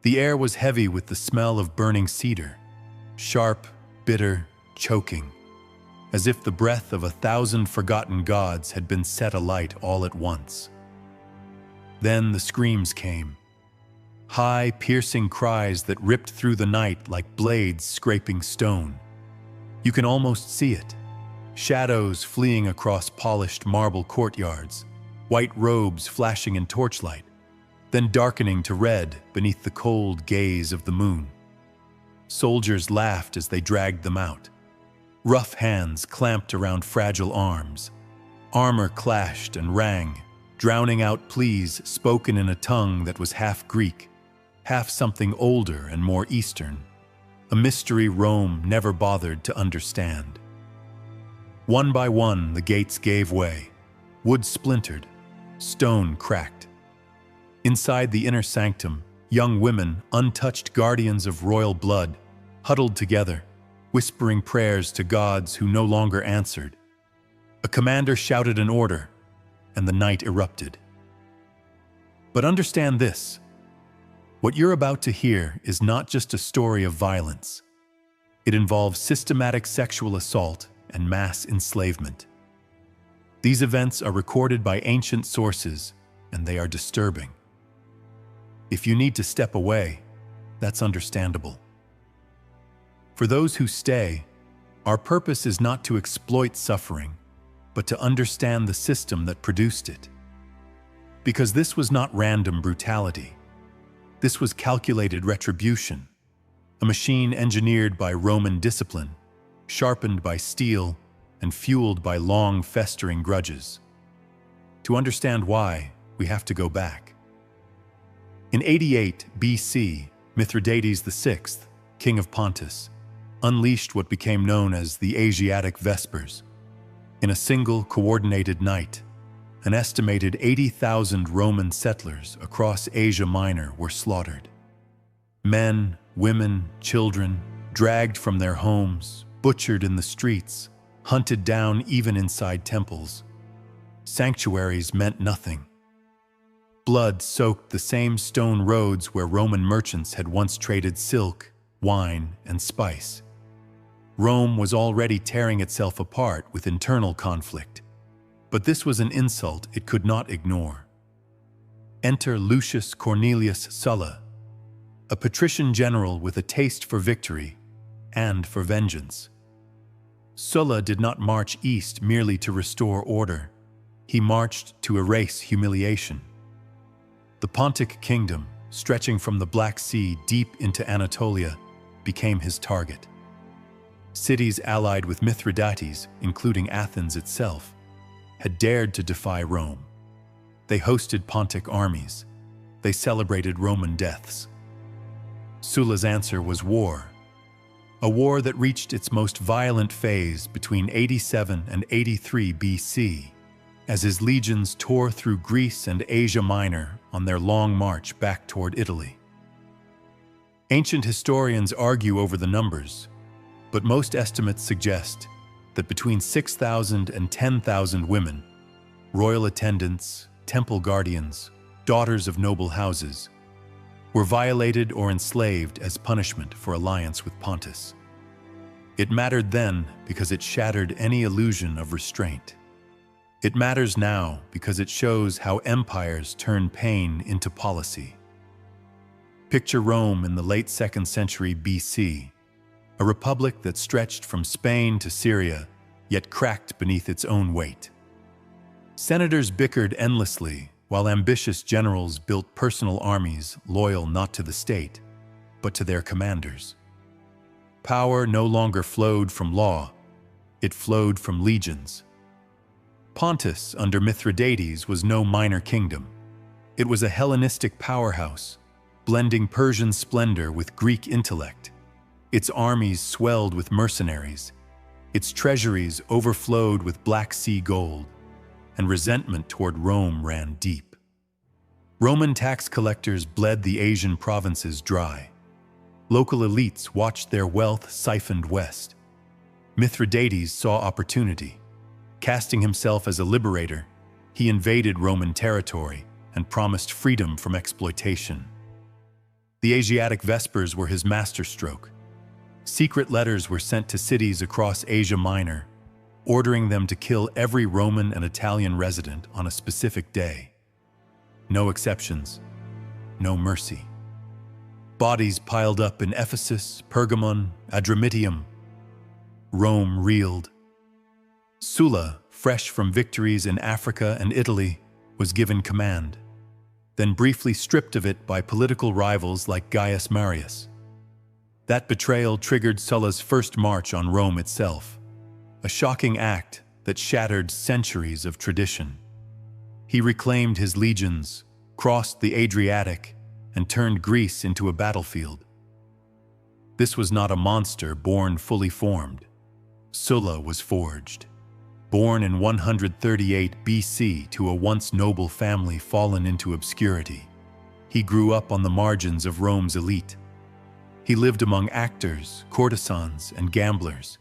The air was heavy with the smell of burning cedar, sharp, bitter, choking, as if the breath of 1,000 forgotten gods had been set alight all at once. Then the screams came, high, piercing cries that ripped through the night like blades scraping stone. You can almost see it, shadows fleeing across polished marble courtyards, white robes flashing in torchlight, then darkening to red beneath the cold gaze of the moon. Soldiers laughed as they dragged them out. Rough hands clamped around fragile arms. Armor clashed and rang, drowning out pleas spoken in a tongue that was half Greek, half something older and more Eastern, a mystery Rome never bothered to understand. One by one, the gates gave way. Wood splintered, stone cracked. Inside the inner sanctum, young women, untouched guardians of royal blood, huddled together, whispering prayers to gods who no longer answered. A commander shouted an order, and the night erupted. But understand this: what you're about to hear is not just a story of violence. It involves systematic sexual assault and mass enslavement. These events are recorded by ancient sources, and they are disturbing. If you need to step away, that's understandable. For those who stay, our purpose is not to exploit suffering, but to understand the system that produced it. Because this was not random brutality. This was calculated retribution, a machine engineered by Roman discipline, sharpened by steel, and fueled by long festering grudges. To understand why, we have to go back. In 88 BC, Mithridates VI, king of Pontus, unleashed what became known as the Asiatic Vespers. In a single coordinated night, an estimated 80,000 Roman settlers across Asia Minor were slaughtered. Men, women, children, dragged from their homes, butchered in the streets, hunted down even inside temples. Sanctuaries meant nothing. Blood soaked the same stone roads where Roman merchants had once traded silk, wine, and spice. Rome was already tearing itself apart with internal conflict, but this was an insult it could not ignore. Enter Lucius Cornelius Sulla, a patrician general with a taste for victory and for vengeance. Sulla did not march east merely to restore order. He marched to erase humiliation. The Pontic kingdom, stretching from the Black Sea deep into Anatolia, became his target. Cities allied with Mithridates, including Athens itself, had dared to defy Rome. They hosted Pontic armies. They celebrated Roman deaths. Sulla's answer was war, a war that reached its most violent phase between 87 and 83 BC, as his legions tore through Greece and Asia Minor on their long march back toward Italy. Ancient historians argue over the numbers, but most estimates suggest that between 6,000 and 10,000 women, royal attendants, temple guardians, daughters of noble houses, were violated or enslaved as punishment for alliance with Pontus. It mattered then because it shattered any illusion of restraint. It matters now because it shows how empires turn pain into policy. Picture Rome in the late 2nd century BC, a republic that stretched from Spain to Syria, yet cracked beneath its own weight. Senators bickered endlessly, while ambitious generals built personal armies loyal not to the state, but to their commanders. Power no longer flowed from law, it flowed from legions. Pontus, under Mithridates, was no minor kingdom. It was a Hellenistic powerhouse, blending Persian splendor with Greek intellect. Its armies swelled with mercenaries. Its treasuries overflowed with Black Sea gold, and resentment toward Rome ran deep. Roman tax collectors bled the Asian provinces dry. Local elites watched their wealth siphoned west. Mithridates saw opportunity. Casting himself as a liberator, he invaded Roman territory and promised freedom from exploitation. The Asiatic Vespers were his masterstroke. Secret letters were sent to cities across Asia Minor, ordering them to kill every Roman and Italian resident on a specific day. No exceptions, no mercy. Bodies piled up in Ephesus, Pergamon, Adramyttium. Rome reeled. Sulla, fresh from victories in Africa and Italy, was given command, then briefly stripped of it by political rivals like Gaius Marius. That betrayal triggered Sulla's first march on Rome itself, a shocking act that shattered centuries of tradition. He reclaimed his legions, crossed the Adriatic, and turned Greece into a battlefield. This was not a monster born fully formed. Sulla was forged. Born in 138 BC to a once noble family fallen into obscurity, he grew up on the margins of Rome's elite. He lived among actors, courtesans, and gamblers.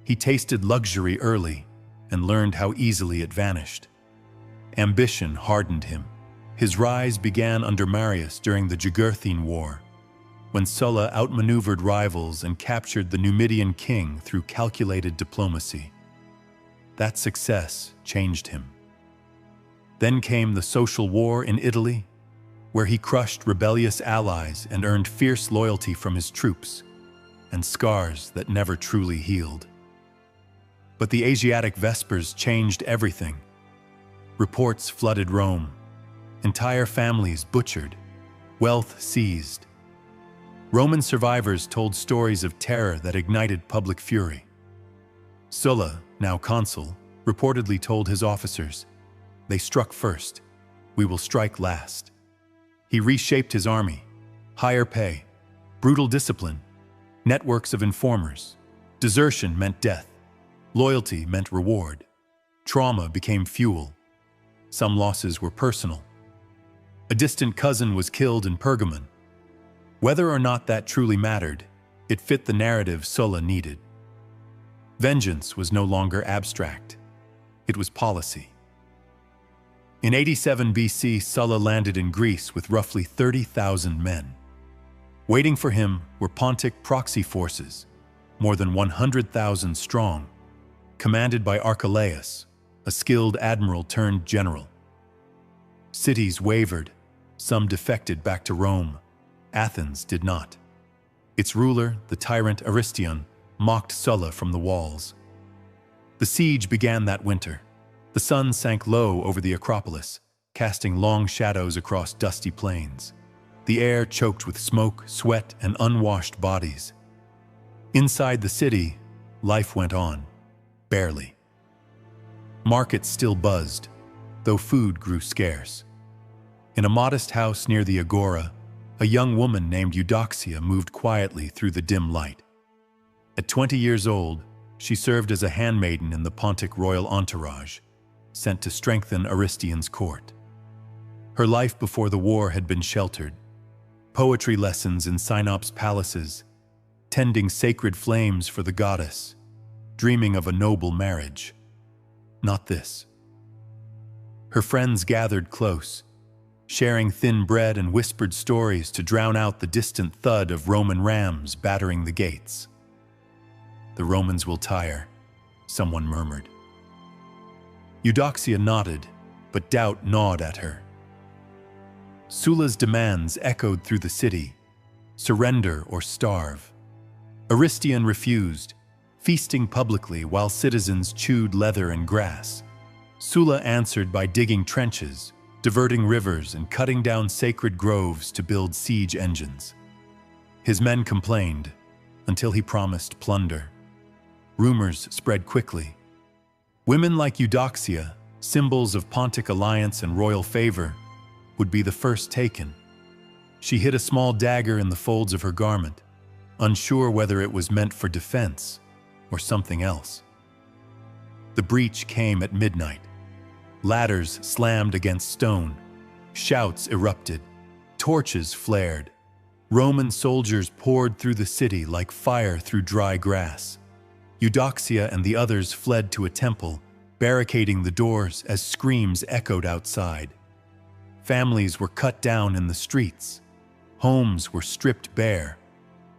He tasted luxury early and learned how easily it vanished. Ambition hardened him. His rise began under Marius during the Jugurthine War, when Sulla outmaneuvered rivals and captured the Numidian king through calculated diplomacy. That success changed him. Then came the social war in Italy, where he crushed rebellious allies and earned fierce loyalty from his troops, and scars that never truly healed. But the Asiatic Vespers changed everything. Reports flooded Rome, entire families butchered, wealth seized. Roman survivors told stories of terror that ignited public fury. Sulla, now consul, reportedly told his officers, "They struck first, we will strike last." He reshaped his army: higher pay, brutal discipline, networks of informers. Desertion meant death, loyalty meant reward. Trauma became fuel. Some losses were personal. A distant cousin was killed in Pergamon. Whether or not that truly mattered, it fit the narrative Sulla needed. Vengeance was no longer abstract. It was policy. In 87 BC, Sulla landed in Greece with roughly 30,000 men. Waiting for him were Pontic proxy forces, more than 100,000 strong, commanded by Archelaus, a skilled admiral turned general. Cities wavered, some defected back to Rome. Athens did not. Its ruler, the tyrant Aristion, mocked Sulla from the walls. The siege began that winter. The sun sank low over the Acropolis, casting long shadows across dusty plains. The air choked with smoke, sweat, and unwashed bodies. Inside the city, life went on, barely. Markets still buzzed, though food grew scarce. In a modest house near the Agora, a young woman named Eudoxia moved quietly through the dim light. At 20 years old, she served as a handmaiden in the Pontic royal entourage, sent to strengthen Aristion's court. Her life before the war had been sheltered. Poetry lessons in Synop's palaces, tending sacred flames for the goddess, dreaming of a noble marriage. Not this. Her friends gathered close, sharing thin bread and whispered stories to drown out the distant thud of Roman rams battering the gates. "The Romans will tire," someone murmured. Eudoxia nodded, but doubt gnawed at her. Sulla's demands echoed through the city: surrender or starve. Aristion refused, feasting publicly while citizens chewed leather and grass. Sulla answered by digging trenches, diverting rivers, and cutting down sacred groves to build siege engines. His men complained, until he promised plunder. Rumors spread quickly. Women like Eudoxia, symbols of Pontic alliance and royal favor, would be the first taken. She hid a small dagger in the folds of her garment, unsure whether it was meant for defense or something else. The breach came at midnight. Ladders slammed against stone. Shouts erupted. Torches flared. Roman soldiers poured through the city like fire through dry grass. Eudoxia and the others fled to a temple, barricading the doors as screams echoed outside. Families were cut down in the streets. Homes were stripped bare.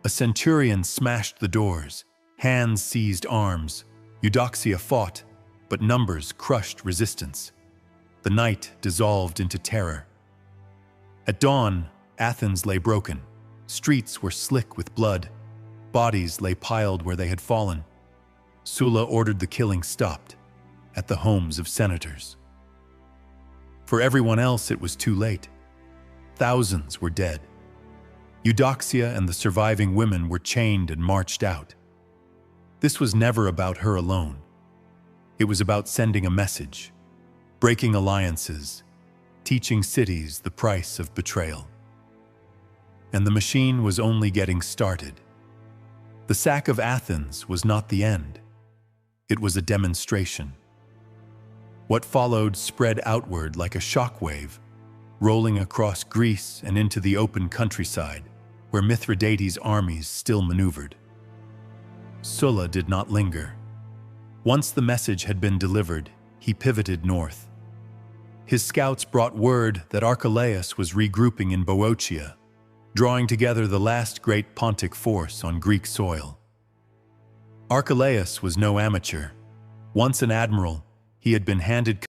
A centurion smashed the doors. Hands seized arms. Eudoxia fought, but numbers crushed resistance. The night dissolved into terror. At dawn, Athens lay broken. Streets were slick with blood. Bodies lay piled where they had fallen. Sulla ordered the killing stopped at the homes of senators. For everyone else, it was too late. Thousands were dead. Eudoxia and the surviving women were chained and marched out. This was never about her alone. It was about sending a message, breaking alliances, teaching cities the price of betrayal. And the machine was only getting started. The sack of Athens was not the end. It was a demonstration. What followed spread outward like a shockwave, rolling across Greece and into the open countryside, where Mithridates' armies still maneuvered. Sulla did not linger. Once the message had been delivered, he pivoted north. His scouts brought word that Archelaus was regrouping in Boeotia, drawing together the last great Pontic force on Greek soil. Archelaus was no amateur. Once an admiral, he had been handed